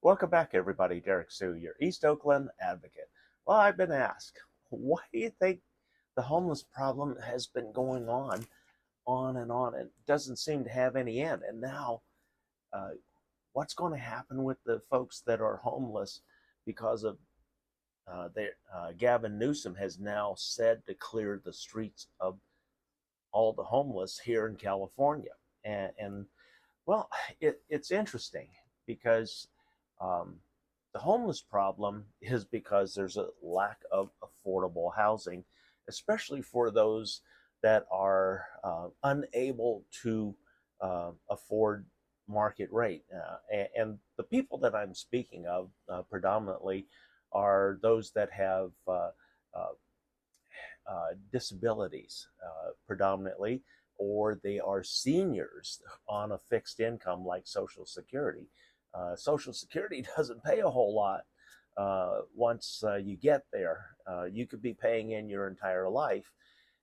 Welcome back, everybody. Derrick Sue, your East Oakland advocate. Well, I've been asked, why do you think the homeless problem has been going on and on? It doesn't seem to have any end. And now, uh, what's going to happen with the folks that are homeless because of Gavin Newsom has now said to clear the streets of all the homeless here in California. And well, it's interesting because um, the homeless problem is because there's a lack of affordable housing, especially for those that are unable to afford market rate. And the people that I'm speaking of predominantly are those that have uh, disabilities predominantly, or they are seniors on a fixed income like Social Security. Social Security doesn't pay a whole lot once you get there. You could be paying in your entire life,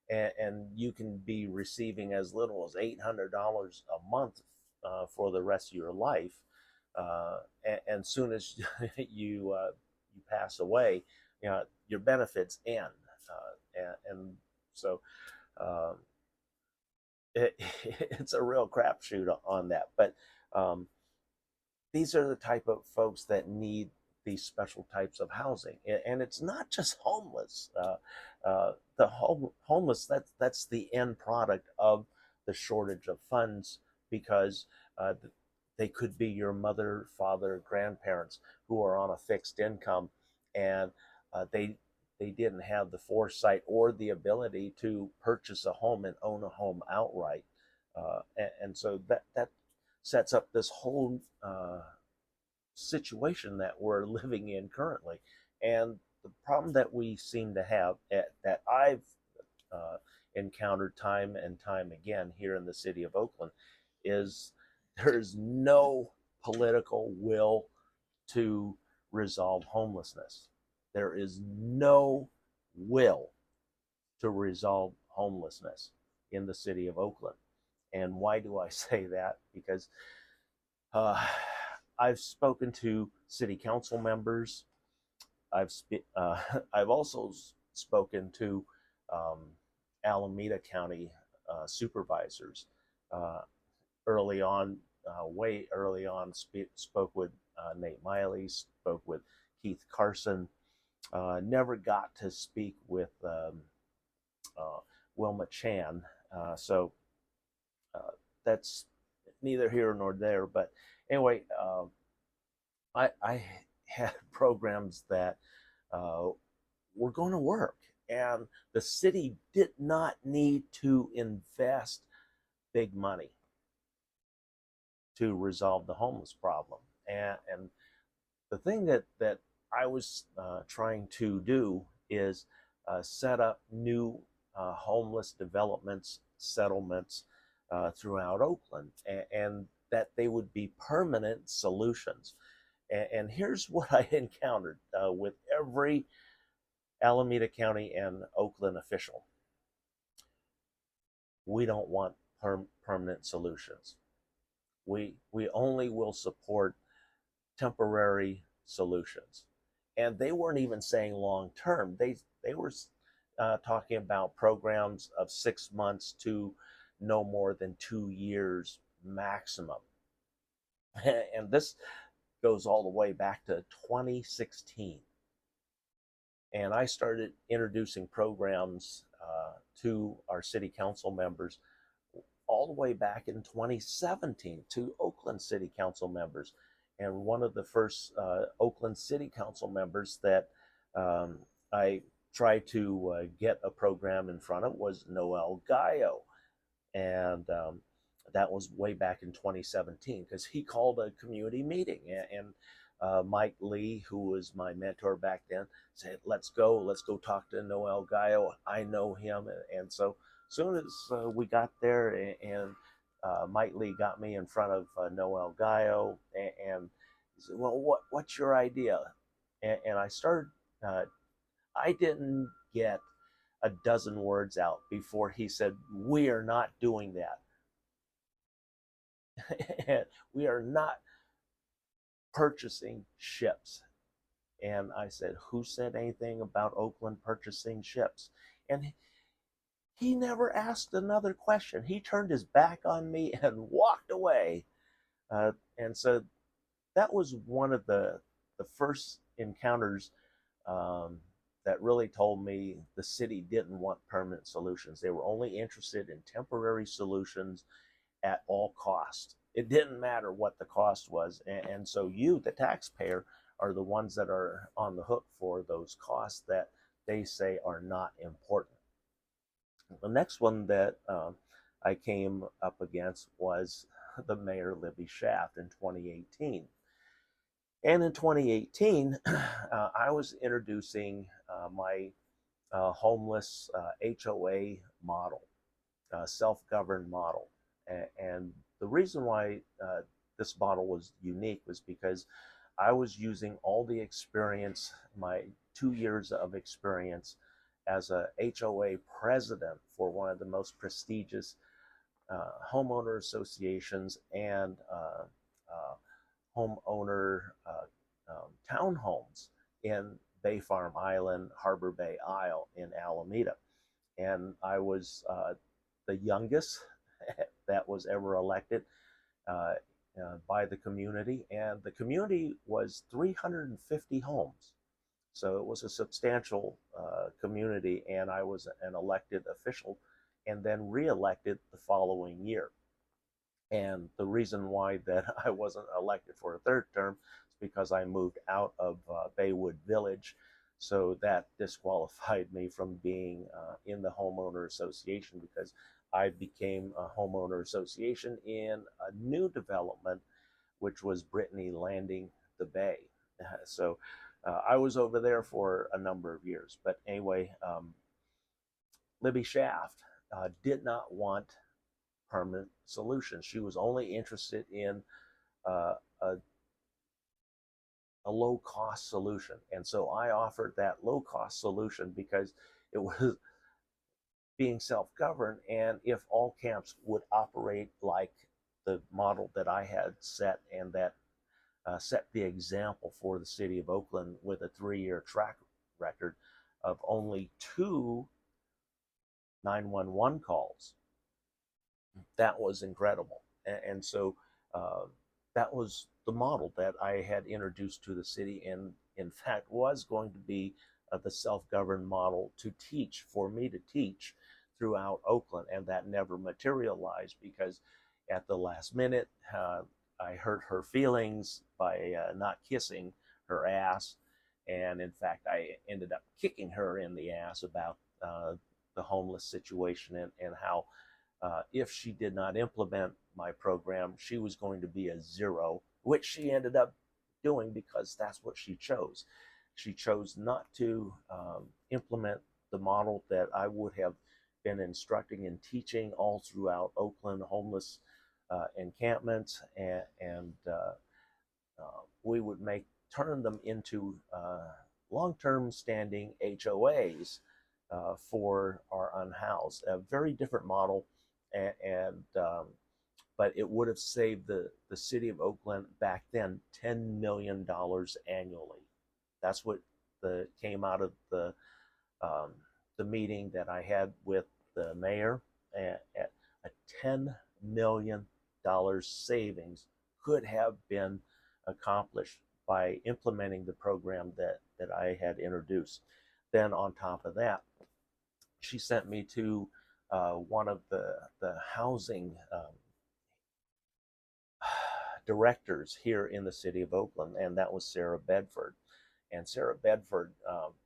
and you can be receiving as little as $800 a month for the rest of your life. And soon as you pass away, your benefits end. And so um, it's a real crapshoot on that. But um, these are the type of folks that need these special types of housing, and it's not just homeless. Homeless, that's the end product of the shortage of funds, because uh, they could be your mother, father, grandparents who are on a fixed income, and they didn't have the foresight or the ability to purchase a home and own a home outright. And so that sets up this whole situation that we're living in currently. And the problem that we seem to have, that I've uh, encountered time and time again here in the city of Oakland, is there's no political will to resolve homelessness. There is no will to resolve homelessness in the city of Oakland. And why do I say that? Because uh, I've spoken to city council members. I've also spoken to um, Alameda County supervisors uh, early on, way early on. Spoke with Nate Miley, spoke with Keith Carson. Never got to speak with uh, Wilma Chan. So that's neither here nor there. But anyway, I had programs that uh, were going to work, and the city did not need to invest big money to resolve the homeless problem. And the thing that I was trying to do is set up new homeless developments, settlements throughout Oakland, and that they would be permanent solutions. And here's what I encountered with every Alameda County and Oakland official: we don't want permanent solutions. We only will support temporary solutions. And they weren't even saying long term. They were talking about programs of 6 months to no more than 2 years maximum. And this goes all the way back to 2016. And I started introducing programs to our city council members all the way back in 2017 to Oakland City Council members. And one of the first Oakland City Council members that I tried to get a program in front of was Noel Gallo. And that was way back in 2017, because he called a community meeting. And Mike Lee, who was my mentor back then, said, let's go talk to Noel Gallo. I know him. And so soon as we got there, and Mike Lee got me in front of Noel Gallo, and he said, well, what's your idea? And I started, I didn't get a dozen words out before he said, we are not doing that. We are not purchasing ships. And I said, who said anything about Oakland purchasing ships? And he never asked another question. He turned his back on me and walked away. And so that was one of the first encounters that really told me the city didn't want permanent solutions. They were only interested in temporary solutions at all cost. It didn't matter what the cost was. And so you, the taxpayer, are the ones that are on the hook for those costs that they say are not important. The next one that I came up against was the Mayor Libby Schaaf in 2018. And in 2018, I was introducing my homeless HOA model, self-governed model. And the reason why this model was unique was because I was using all the experience, my 2 years of experience as a HOA president for one of the most prestigious homeowner associations and homeowner townhomes in Bay Farm Island, Harbor Bay Isle in Alameda. And I was the youngest that was ever elected by the community. And the community was 350 homes. So it was a substantial community, and I was an elected official and then re-elected the following year. And the reason why that I wasn't elected for a third term is because I moved out of Baywood Village. So that disqualified me from being in the homeowner association, because I became a homeowner association in a new development, which was Brittany Landing, the Bay. So I was over there for a number of years. But anyway, Libby Schaaf did not want permanent solutions. She was only interested in a low-cost solution. And so I offered that low-cost solution because it was being self-governed, and if all camps would operate like the model that I had set, and that set the example for the city of Oakland with a 3-year track record of only 2 911 calls. That was incredible. And so that was the model that I had introduced to the city, and in fact was going to be the self-governed model to teach, for me to teach throughout Oakland. And that never materialized because at the last minute, I hurt her feelings by not kissing her ass. And in fact, I ended up kicking her in the ass about the homeless situation, and how if she did not implement my program, she was going to be a zero, which she ended up doing because that's what she chose. She chose not to implement the model that I would have been instructing and teaching all throughout Oakland, homeless encampments, and we would turn them into long-term standing HOAs for our unhoused. A very different model, but it would have saved the city of Oakland back then $10 million annually. That's what came out of the meeting that I had with the mayor. At a $10 million savings could have been accomplished by implementing the program that I had introduced. Then on top of that, she sent me to one of the housing directors here in the city of Oakland, and that was Sarah Bedford. And Sarah Bedford,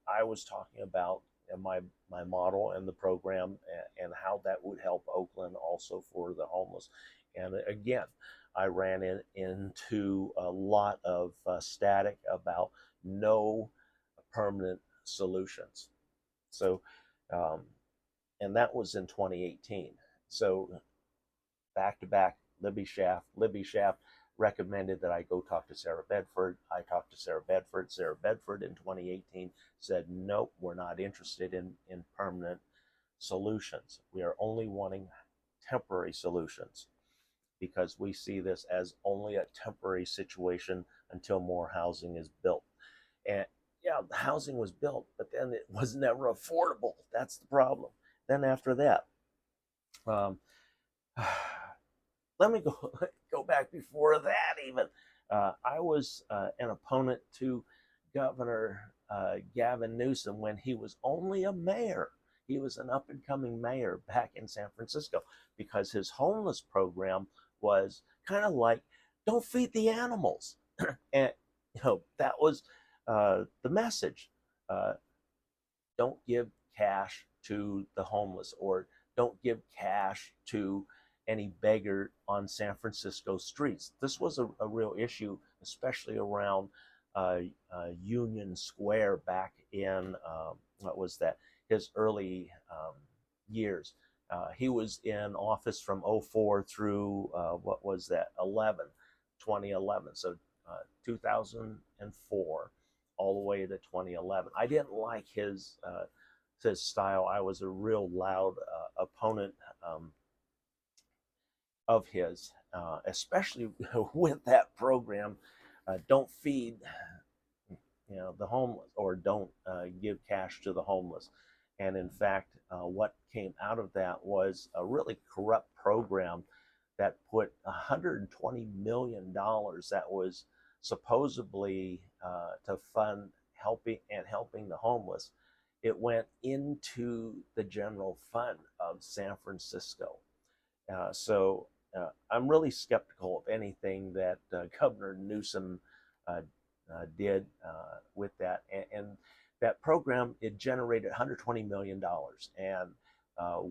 I was talking about my model and the program, and how that would help Oakland also for the homeless. And again, I ran into a lot of static about no permanent solutions. So, and that was in 2018. So back to back, Libby Schaaf. Libby Schaaf recommended that I go talk to Sarah Bedford. I talked to Sarah Bedford. Sarah Bedford in 2018 said, nope, we're not interested in permanent solutions. We are only wanting temporary solutions. because we see this as only a temporary situation until more housing is built. And yeah, the housing was built, but then it was never affordable. That's the problem. Then after that, um, let me go back before that even. I was an opponent to Governor Gavin Newsom when he was only a mayor. He was an up and coming mayor back in San Francisco because his homeless program was kind of like, don't feed the animals. And that was the message. Uh, don't give cash to the homeless, or don't give cash to any beggar on San Francisco streets. This was a real issue, especially around Union Square back in, what was that, his early years. He was in office from '04 through, what was that, 2011. So 2004 all the way to 2011. I didn't like his style. I was a real loud opponent of his, especially with that program. Don't feed, the homeless, or don't give cash to the homeless. And in fact, what came out of that was a really corrupt program that put $120 million that was supposedly to fund helping the homeless. It went into the general fund of San Francisco. So I'm really skeptical of anything that Governor Newsom did with that. And that program, it generated $120 million. And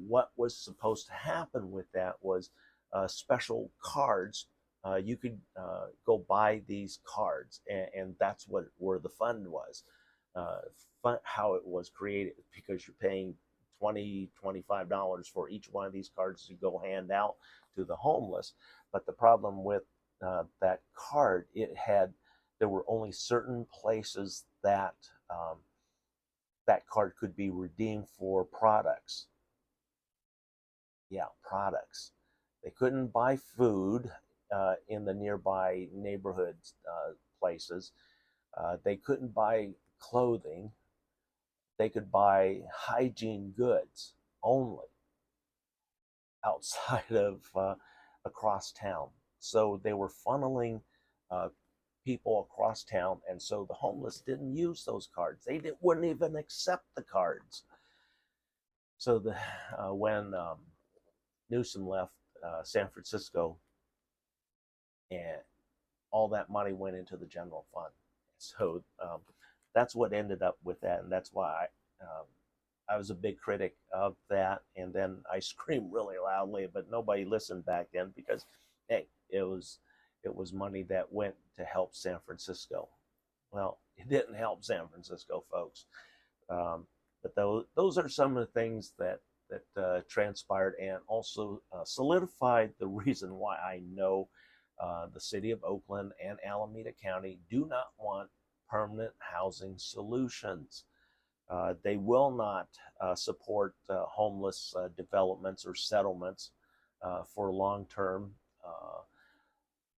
what was supposed to happen with that was special cards. You could go buy these cards, and that's where the fund was. How it was created, because you're paying $25 for each one of these cards to go hand out to the homeless. But the problem with that card, there were only certain places that that card could be redeemed for products. Yeah, products. They couldn't buy food in the nearby neighborhoods places. They couldn't buy clothing. They could buy hygiene goods only outside of across town. So they were funneling people across town, and so the homeless didn't use those cards. They wouldn't even accept the cards. So when Newsom left San Francisco, and all that money went into the general fund. So that's what ended up with that, and that's why I was a big critic of that. And then I screamed really loudly, but nobody listened back then because, hey, it was money that went to help San Francisco. Well, it didn't help San Francisco, folks. But those are some of the things that transpired, and also solidified the reason why I know the city of Oakland and Alameda County do not want permanent housing solutions. They will not support homeless developments or settlements for long term.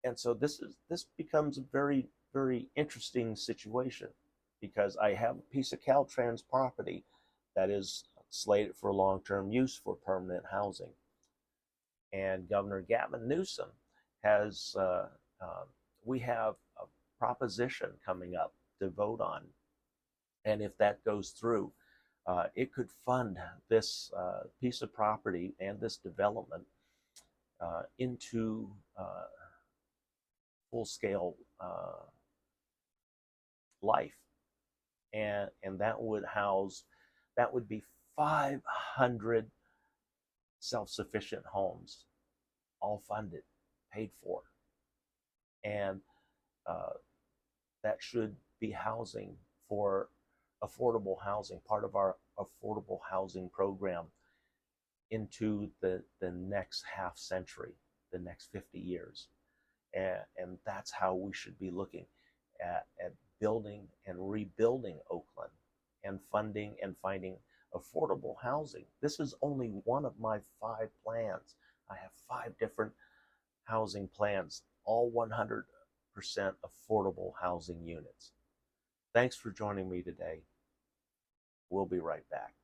And so this becomes a very, very interesting situation, because I have a piece of Caltrans property that is slated for long-term use for permanent housing. And Governor Gavin Newsom has, we have a proposition coming up to vote on. And if that goes through, it could fund this piece of property and this development into full-scale life. And that would be 500 self-sufficient homes, all funded, paid for. And that should be housing for affordable housing, part of our affordable housing program into the next half century, the next 50 years. And that's how we should be looking at building and rebuilding Oakland, and funding and finding affordable housing. This is only one of my 5 plans. I have 5 different housing plans, all 100% affordable housing units. Thanks for joining me today. We'll be right back.